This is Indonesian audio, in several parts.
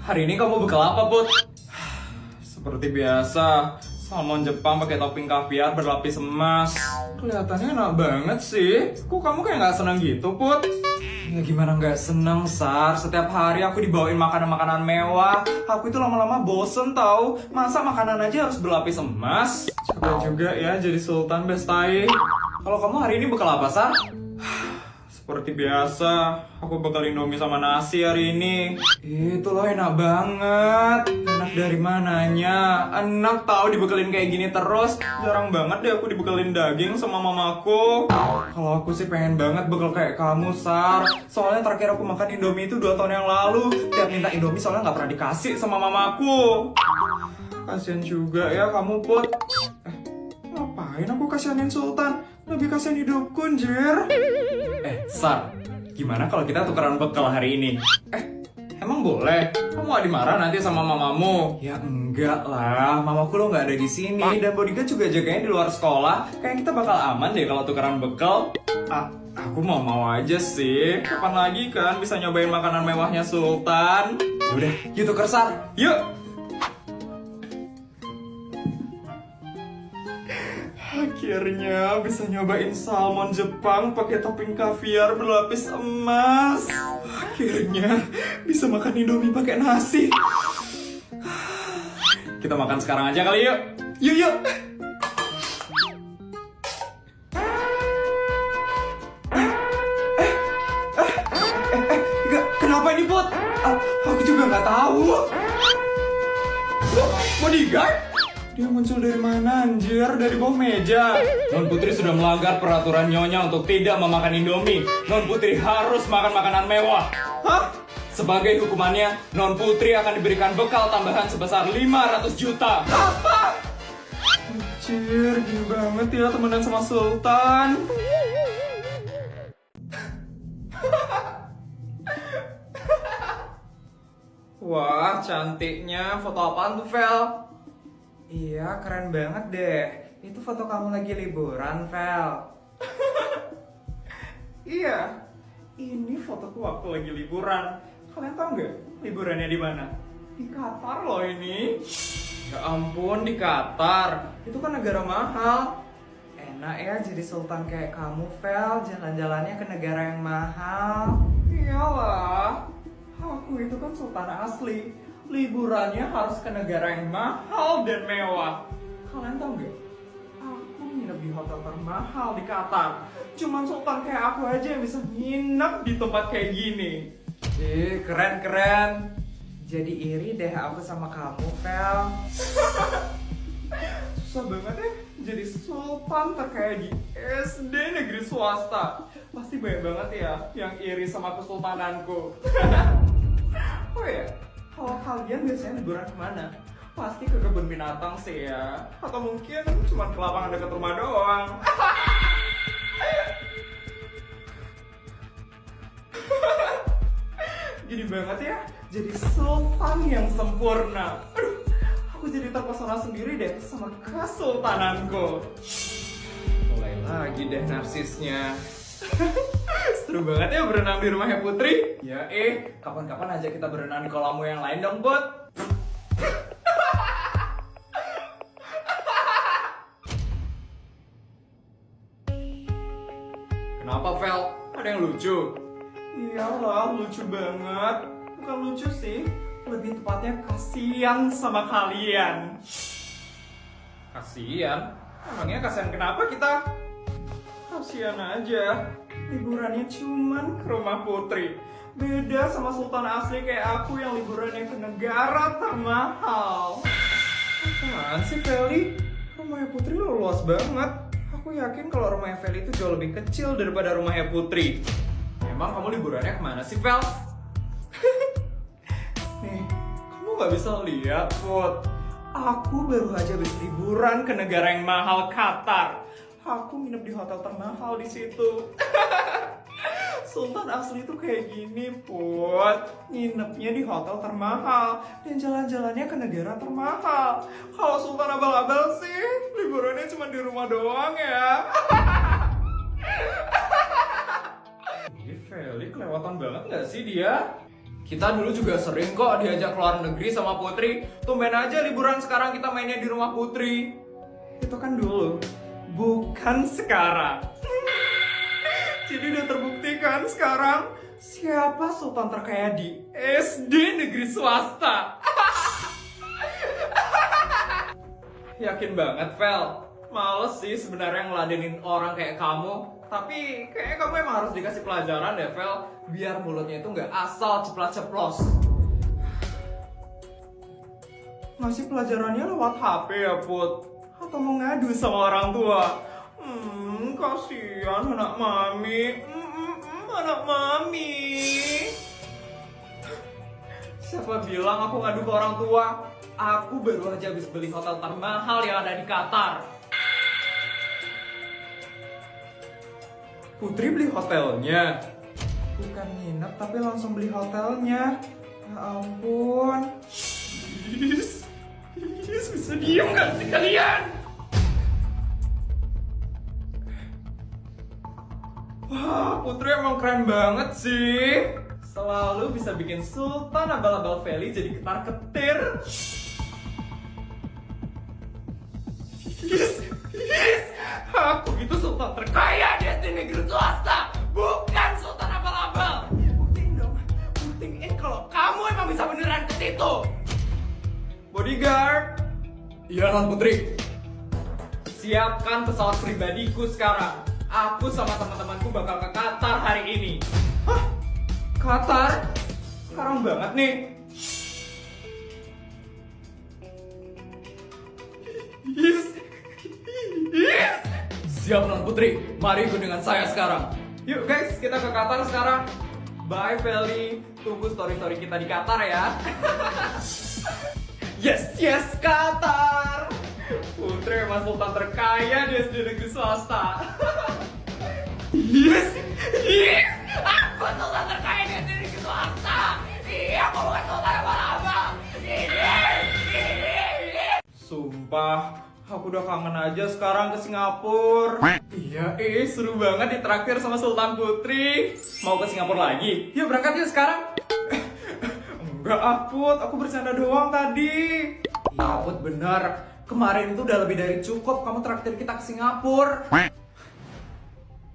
Hari ini kamu bekal apa, Put? Seperti biasa, salmon Jepang pakai topping kaviar berlapis emas. Kelihatannya enak banget sih. Kok kamu kayak nggak seneng gitu, Put? Ya gimana nggak seneng, Sar? Setiap hari aku dibawain makanan-makanan mewah. Aku itu lama-lama bosen tau. Masa makanan aja harus berlapis emas? Coba juga ya jadi Sultan Bestai. Kalau kamu hari ini bekal apa, Sar? Seperti biasa, aku bakal Indomie sama nasi hari ini. Itu loh enak banget. Enak dari mananya? Enak tahu dibekelin kayak gini terus. Jarang banget deh aku dibekelin daging sama mamaku. Kalau aku sih pengen banget bekal kayak kamu, Sar. Soalnya terakhir aku makan Indomie itu 2 tahun yang lalu. Tiap minta Indomie soalnya nggak pernah dikasih sama mamaku. Kasian juga ya kamu, Put. Ngapain aku kasihanin Sultan? Lebih kasihan hidupku, anjir. Sar, gimana kalau kita tukeran bekal hari ini? Emang boleh? Kamu gak dimarah nanti sama mamamu? Ya enggak lah, mamaku lo gak ada di sini dan bodyguard juga jaganya di luar sekolah. Kayak kita bakal aman deh kalau tukeran bekal. Aku mau aja sih. Kapan lagi kan bisa nyobain makanan mewahnya Sultan? Yaudah, yuk tuker, Sar. Yuk! Akhirnya bisa nyobain salmon Jepang pakai topping kaviar berlapis emas. Akhirnya bisa makan Indomie pakai nasi. Kita makan sekarang aja kali yuk. Yuk. Kenapa ini, Put? Aku juga nggak tahu. Bodyguard? Dia muncul dari mana, anjir? Dari bawah meja. Non Putri sudah melanggar peraturan Nyonya untuk tidak memakan Indomie. Non Putri harus makan makanan mewah. Hah? Sebagai hukumannya, Non Putri akan diberikan bekal tambahan sebesar 500 juta. Apa? Anjir, gini banget ya temenan sama Sultan. Wah, cantiknya. Foto apaan tuh, Vel? Iya, keren banget deh. Itu foto kamu lagi liburan, Vel. Iya, ini fotoku waktu lagi liburan. Kalian tahu nggak liburannya di mana? Di Qatar loh ini. Ya ampun, di Qatar. Itu kan negara mahal. Enak ya jadi sultan kayak kamu, Vel. Jalan-jalannya ke negara yang mahal. Iyalah, aku itu kan sultan asli. Liburannya harus ke negara yang mahal dan mewah. Kalian tahu nggak? Aku nginep di hotel termahal di Qatar. Cuman sultan kayak aku aja yang bisa nginep di tempat kayak gini. Keren. Jadi iri deh aku sama kamu, Vel. Susah banget ya jadi sultan terkaya di SD negeri swasta. Pasti banyak banget ya yang iri sama kesultananku. Oh ya, kalau kalian biasanya liburan kemana? Pasti ke kebun binatang sih ya. Atau mungkin cuma ke lapangan dekat rumah doang. Gini banget ya, jadi sultan yang sempurna. Aduh, aku jadi terpesona sendiri deh sama kesultananku. Mulai lagi deh narsisnya. Seru banget ya berenang di rumahnya Putri. Ya kapan-kapan aja kita berenang di kolammu yang lain dong, Put. Kenapa, Vel? Ada yang lucu? Iyalah, lucu banget. Bukan lucu sih, lebih tepatnya kasihan sama kalian. Kasihan? Emangnya kasihan kenapa kita? Kasihan aja, liburannya cuman ke rumah Putri. Beda sama sultan asli kayak aku yang liburannya ke negara termahal. Apaan sih, Feli? Rumahnya Putri lo luas banget. Aku yakin kalau rumahnya Feli itu jauh lebih kecil daripada rumahnya Putri. Emang kamu liburannya kemana sih, Fel? Nih, kamu gak bisa lihat, Put. Aku baru aja habis liburan ke negara yang mahal, Qatar. Aku nginep di hotel termahal di situ. Sultan asli itu kayak gini, Put. Nginepnya di hotel termahal dan jalan-jalannya ke negara termahal. Kalau Sultan abal-abal sih, liburannya cuma di rumah doang ya. Feli kelewatan banget gak sih dia? Kita dulu juga sering kok diajak keluar negeri sama Putri. Tumben aja liburan sekarang kita mainnya di rumah Putri. Itu kan dulu, bukan sekarang. Jadi udah terbukti kan sekarang siapa sultan terkaya di SD negeri swasta. Yakin banget, Vel. Males sih sebenarnya ngeladenin orang kayak kamu. Tapi kayaknya kamu emang harus dikasih pelajaran deh, Vel. Biar mulutnya itu nggak asal ceplas-ceplos. Ngasih pelajarannya lewat HP ya, Put? Atau mau ngadu sama orang tua? Kasihan anak mami. Anak mami. Siapa bilang aku ngadu ke orang tua? Aku baru aja habis beli hotel termahal yang ada di Qatar. Putri beli hotelnya? Bukan nginep tapi langsung beli hotelnya. Ya ampun. Bisa diem gak sih kalian? Wah, Putri emang keren banget sih. Selalu bisa bikin Sultan Abal-Abal Valley jadi ketar-ketir. Aku itu sultan terkaya di SD negeri swasta, bukan sultan abal-abal. Buktiin dong, buktiin kalau kamu emang bisa beneran ke situ. Bodyguard. Iya, Non Putri. Siapkan pesawat pribadiku sekarang. Aku sama teman-temanku bakal ke Qatar hari ini. Hah? Qatar? Sekarang banget nih. Siap, Non Putri, mari ikut dengan saya sekarang. Yuk guys, kita ke Qatar sekarang. Bye Feli, tunggu story-story kita di Qatar ya. Yes, Qatar. Putri emang sultan terkaya di SD negeri swasta. Yes, aku sultan terkaya di SD negeri swasta. Iya, aku bukan sultan abal-abal. Sumpah, aku udah kangen aja sekarang ke Singapura. Iya, seru banget ditraktir sama Sultan Putri. Mau ke Singapura lagi? Yuk berangkat yuk sekarang. Enggak, Put, aku bercanda doang tadi. Iya, Put, benar. Kemarin itu udah lebih dari cukup kamu traktir kita ke Singapura.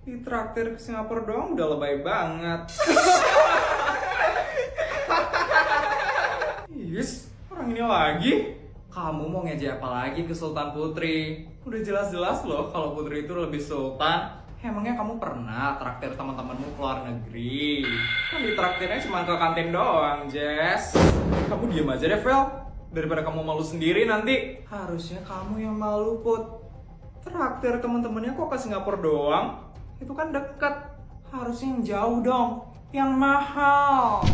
Ditraktir ke Singapura doang udah lebay banget. Yes, orang ini lagi. Kamu mau ngejek apa lagi ke Sultan Putri? Udah jelas-jelas loh kalau Putri itu lebih sultan. Emangnya kamu pernah traktir teman-temanmu ke luar negeri? Kan ditraktirnya cuma ke kantin doang, Jess. Kamu diem aja deh, Vel. Daripada kamu malu sendiri nanti. Harusnya kamu yang malu, Put. Traktir teman-temannya kok ke Singapura doang? Itu kan dekat. Harusnya yang jauh dong. Yang mahal.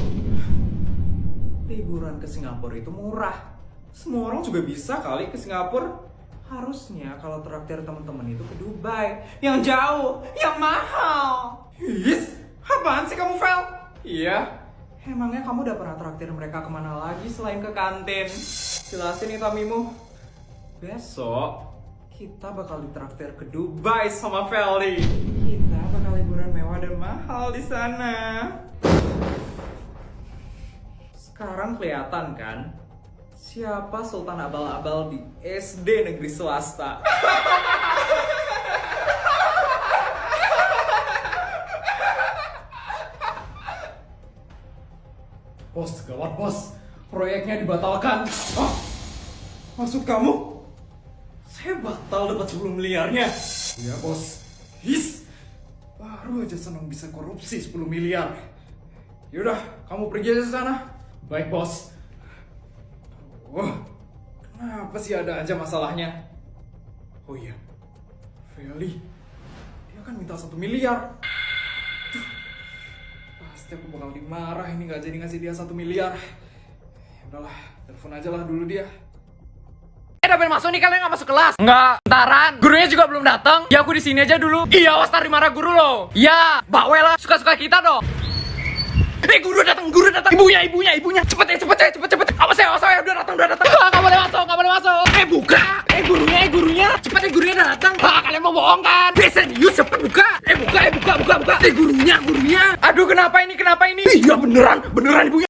Liburan ke Singapura itu murah. Semua orang juga bisa kali ke Singapura. Harusnya kalau traktir teman-teman itu ke Dubai. Yang jauh, yang mahal. Yes, apaan sih kamu, Vel? Iya, emangnya kamu udah pernah traktir mereka kemana lagi selain ke kantin? Jelasin nih Tamimu. Besok kita bakal ditraktir ke Dubai sama Feli. Kita bakal liburan mewah dan mahal di sana. Sekarang kelihatan kan? Siapa sultan abal-abal di SD negeri swasta? Bos, gawat bos. Proyeknya dibatalkan. Hah? Maksud kamu? Saya batal dapat 10 miliarnya. Iya bos. His. Baru aja senang bisa korupsi 10 miliar. Yaudah, kamu pergi aja ke sana. Baik bos. Wah, kenapa sih ada aja masalahnya? Oh iya, Feli, dia kan minta 1 miliar. Pasti aku bakal dimarah ini gak jadi ngasih dia 1 miliar. Ya udahlah, telepon aja lah dulu dia. Udah pengen masuk nih, kalian gak masuk kelas? Enggak, bentaran. Gurunya juga belum datang. Ya aku di sini aja dulu. Iya, awas tar dimarah guru loh. Ya, bawel lah, suka-suka kita dong. Guru datang. Ibunya. Cepet. Awas ya, udah datang. Gak boleh masuk. Buka. Gurunya. Cepet gurunya datang. Kalian mau bohong kan? Serius, cepet buka. Buka. Gurunya. Aduh, kenapa ini? Iya beneran ibunya.